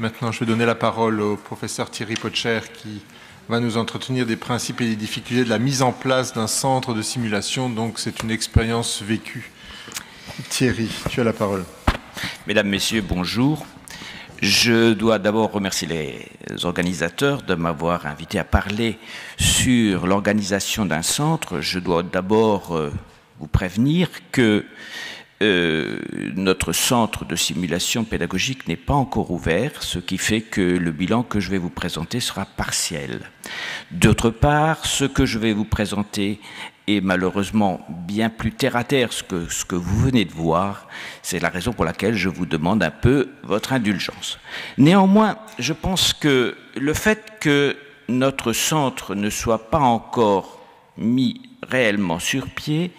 Maintenant, je vais donner la parole au professeur Thierry Potcher qui va nous entretenir des principes et des difficultés de la mise en place d'un centre de simulation. Donc, c'est une expérience vécue. Thierry, tu as la parole. Mesdames, Messieurs, bonjour. Je dois d'abord remercier les organisateurs de m'avoir invité à parler sur l'organisation d'un centre. Je dois d'abord vous prévenir que notre centre de simulation pédagogique n'est pas encore ouvert, ce qui fait que le bilan que je vais vous présenter sera partiel. D'autre part, ce que je vais vous présenter est malheureusement bien plus terre-à-terre que ce que vous venez de voir. C'est la raison pour laquelle je vous demande un peu votre indulgence. Néanmoins, je pense que le fait que notre centre ne soit pas encore mis réellement sur pied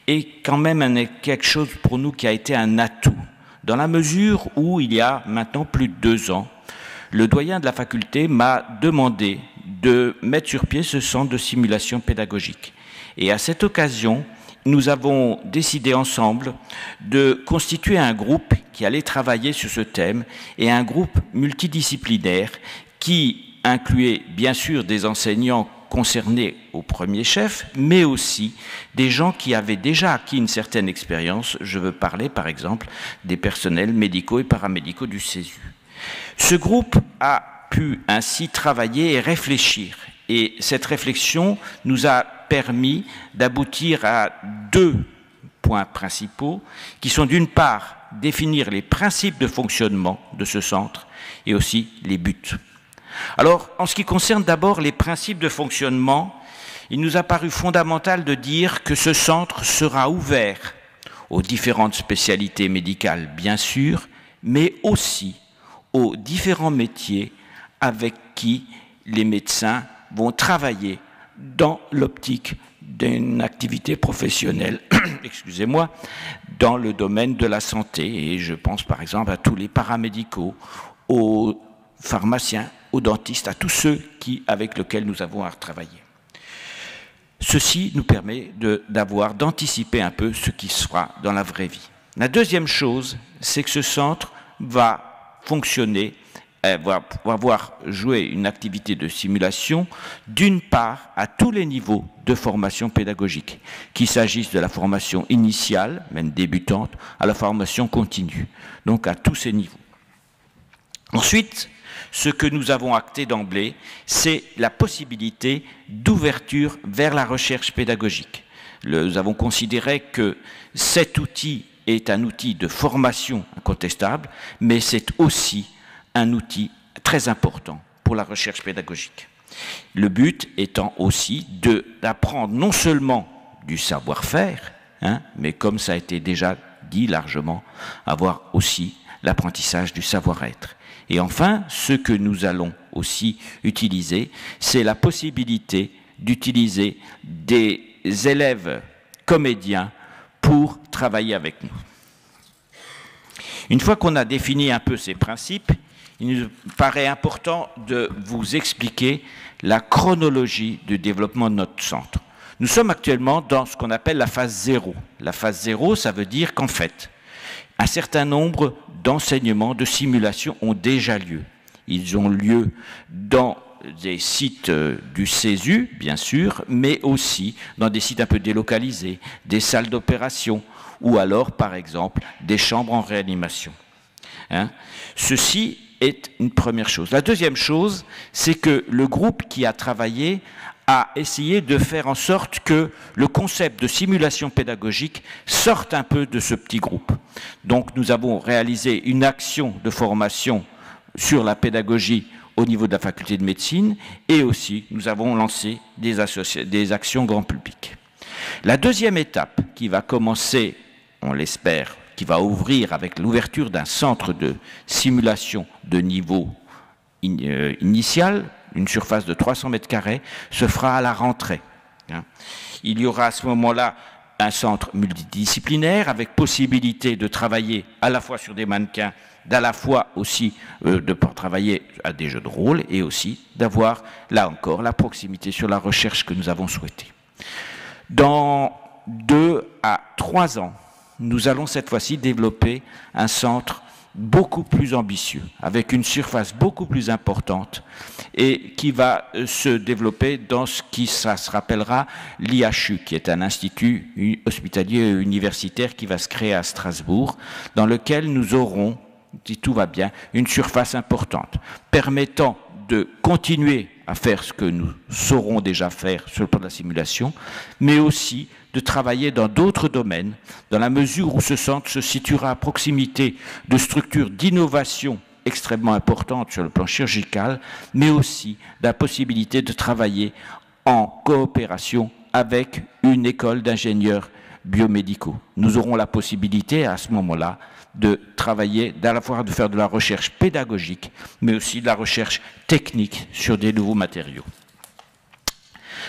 est quand même quelque chose pour nous qui a été un atout, dans la mesure où, il y a maintenant plus de 2 ans, le doyen de la faculté m'a demandé de mettre sur pied ce centre de simulation pédagogique. Et à cette occasion, nous avons décidé ensemble de constituer un groupe qui allait travailler sur ce thème, et un groupe multidisciplinaire qui incluait bien sûr des enseignants concernés au premier chef, mais aussi des gens qui avaient déjà acquis une certaine expérience. Je veux parler, par exemple, des personnels médicaux et paramédicaux du CESU. Ce groupe a pu ainsi travailler et réfléchir. Et cette réflexion nous a permis d'aboutir à 2 points principaux, qui sont d'une part définir les principes de fonctionnement de ce centre et aussi les buts. Alors, en ce qui concerne d'abord les principes de fonctionnement, il nous a paru fondamental de dire que ce centre sera ouvert aux différentes spécialités médicales, bien sûr, mais aussi aux différents métiers avec qui les médecins vont travailler dans l'optique d'une activité professionnelle, excusez-moi, dans le domaine de la santé. Et je pense par exemple à tous les paramédicaux, aux pharmaciens, aux dentistes, à tous ceux avec lesquels nous avons à travailler. Ceci nous permet d'anticiper un peu ce qui sera dans la vraie vie. La deuxième chose, c'est que ce centre va fonctionner, va avoir joué une activité de simulation, d'une part à tous les niveaux de formation pédagogique, qu'il s'agisse de la formation initiale, même débutante, à la formation continue, donc à tous ces niveaux. Ensuite, ce que nous avons acté d'emblée, c'est la possibilité d'ouverture vers la recherche pédagogique. Nous avons considéré que cet outil est un outil de formation incontestable, mais c'est aussi un outil très important pour la recherche pédagogique. Le but étant aussi d'apprendre non seulement du savoir-faire, mais comme ça a été déjà dit largement, avoir aussi l'apprentissage du savoir-être. Et enfin, ce que nous allons aussi utiliser, c'est la possibilité d'utiliser des élèves comédiens pour travailler avec nous. Une fois qu'on a défini un peu ces principes, il nous paraît important de vous expliquer la chronologie du développement de notre centre. Nous sommes actuellement dans ce qu'on appelle la phase 0. La phase 0, ça veut dire qu'en fait, un certain nombre d'enseignements, de simulations ont déjà lieu. Ils ont lieu dans des sites du CESU, bien sûr, mais aussi dans des sites un peu délocalisés, des salles d'opération, ou alors, par exemple, des chambres en réanimation. Ceci est une première chose. La deuxième chose, c'est que le groupe qui a travaillé a essayé de faire en sorte que le concept de simulation pédagogique sorte un peu de ce petit groupe. Donc nous avons réalisé une action de formation sur la pédagogie au niveau de la faculté de médecine, et aussi nous avons lancé des actions grand public. La deuxième étape qui va commencer, on l'espère, qui va ouvrir avec l'ouverture d'un centre de simulation de niveau initial, une surface de 300 mètres carrés, se fera à la rentrée. Il y aura à ce moment-là un centre multidisciplinaire avec possibilité de travailler à la fois sur des mannequins, d'à la fois aussi de travailler à des jeux de rôle, et aussi d'avoir, là encore, la proximité sur la recherche que nous avons souhaitée. Dans 2 à 3 ans, nous allons cette fois-ci développer un centre beaucoup plus ambitieux, avec une surface beaucoup plus importante et qui va se développer dans ce qui ça se rappellera l'IHU, qui est un institut hospitalier universitaire qui va se créer à Strasbourg, dans lequel nous aurons, si tout va bien, une surface importante, permettant de continuer à faire ce que nous saurons déjà faire sur le plan de la simulation, mais aussi de travailler dans d'autres domaines, dans la mesure où ce centre se situera à proximité de structures d'innovation extrêmement importantes sur le plan chirurgical, mais aussi de la possibilité de travailler en coopération avec une école d'ingénieurs biomédicaux. Nous aurons la possibilité à ce moment-là de travailler, à la fois de faire de la recherche pédagogique, mais aussi de la recherche technique sur des nouveaux matériaux.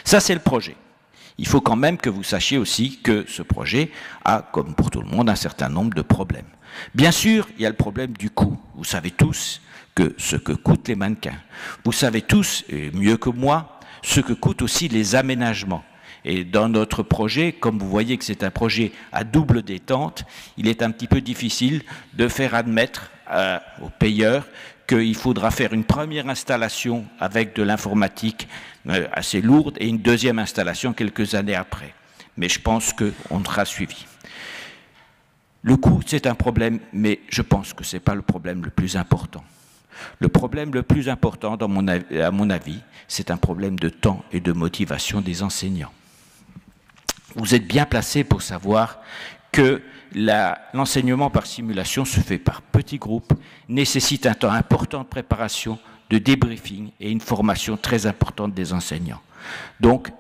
Ça, c'est le projet. Il faut quand même que vous sachiez aussi que ce projet a, comme pour tout le monde, un certain nombre de problèmes. Bien sûr, il y a le problème du coût. Vous savez tous que ce que coûtent les mannequins. Vous savez tous, et mieux que moi, ce que coûtent aussi les aménagements. Et dans notre projet, comme vous voyez que c'est un projet à double détente, il est un petit peu difficile de faire admettre aux payeurs qu'il faudra faire une première installation avec de l'informatique assez lourde et une deuxième installation quelques années après. Mais je pense qu'on sera suivi. Le coût, c'est un problème, mais je pense que ce n'est pas le problème le plus important. Le problème le plus important, à mon avis, c'est un problème de temps et de motivation des enseignants. Vous êtes bien placé pour savoir que l'enseignement par simulation se fait par petits groupes, nécessite un temps important de préparation, de débriefing et une formation très importante des enseignants. Donc,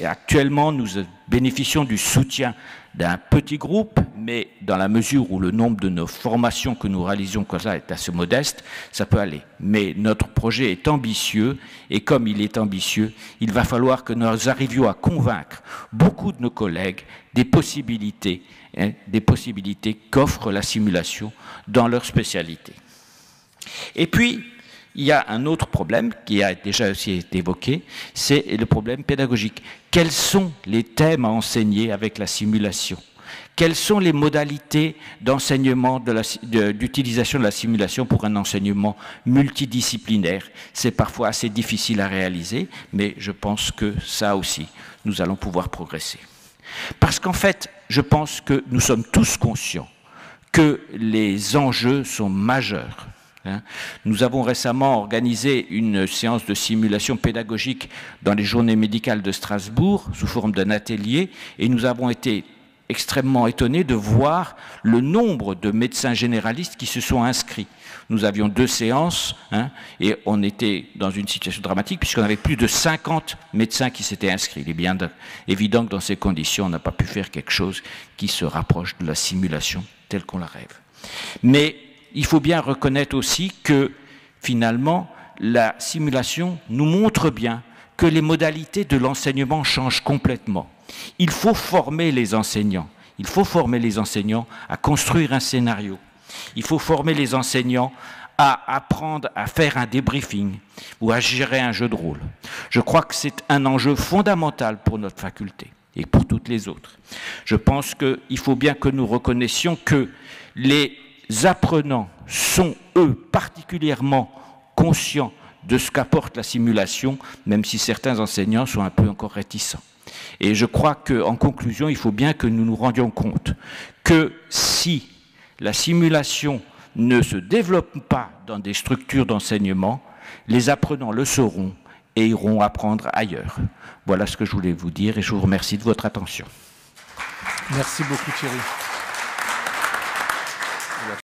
actuellement, nous bénéficions du soutien d'un petit groupe, mais dans la mesure où le nombre de nos formations que nous réalisons comme ça est assez modeste, ça peut aller. Mais notre projet est ambitieux, et comme il est ambitieux, il va falloir que nous arrivions à convaincre beaucoup de nos collègues des possibilités qu'offre la simulation dans leur spécialité. Et puis, il y a un autre problème qui a déjà aussi été évoqué, c'est le problème pédagogique. Quels sont les thèmes à enseigner avec la simulation? Quelles sont les modalités d'enseignement, d'utilisation de la simulation pour un enseignement multidisciplinaire? C'est parfois assez difficile à réaliser, mais je pense que ça aussi, nous allons pouvoir progresser. Parce qu'en fait, je pense que nous sommes tous conscients que les enjeux sont majeurs. Nous avons récemment organisé une séance de simulation pédagogique dans les journées médicales de Strasbourg sous forme d'un atelier et nous avons été extrêmement étonnés de voir le nombre de médecins généralistes qui se sont inscrits. Nous avions 2 séances et on était dans une situation dramatique puisqu'on avait plus de 50 médecins qui s'étaient inscrits. Il est bien évident que dans ces conditions, on n'a pas pu faire quelque chose qui se rapproche de la simulation telle qu'on la rêve. Mais il faut bien reconnaître aussi que, finalement, la simulation nous montre bien que les modalités de l'enseignement changent complètement. Il faut former les enseignants. Il faut former les enseignants à construire un scénario. Il faut former les enseignants à apprendre à faire un débriefing ou à gérer un jeu de rôle. Je crois que c'est un enjeu fondamental pour notre faculté et pour toutes les autres. Je pense qu'il faut bien que nous reconnaissions que les apprenants sont, eux, particulièrement conscients de ce qu'apporte la simulation, même si certains enseignants sont un peu encore réticents. Et je crois qu'en conclusion, il faut bien que nous nous rendions compte que si la simulation ne se développe pas dans des structures d'enseignement, les apprenants le sauront et iront apprendre ailleurs. Voilà ce que je voulais vous dire et je vous remercie de votre attention. Merci beaucoup Thierry.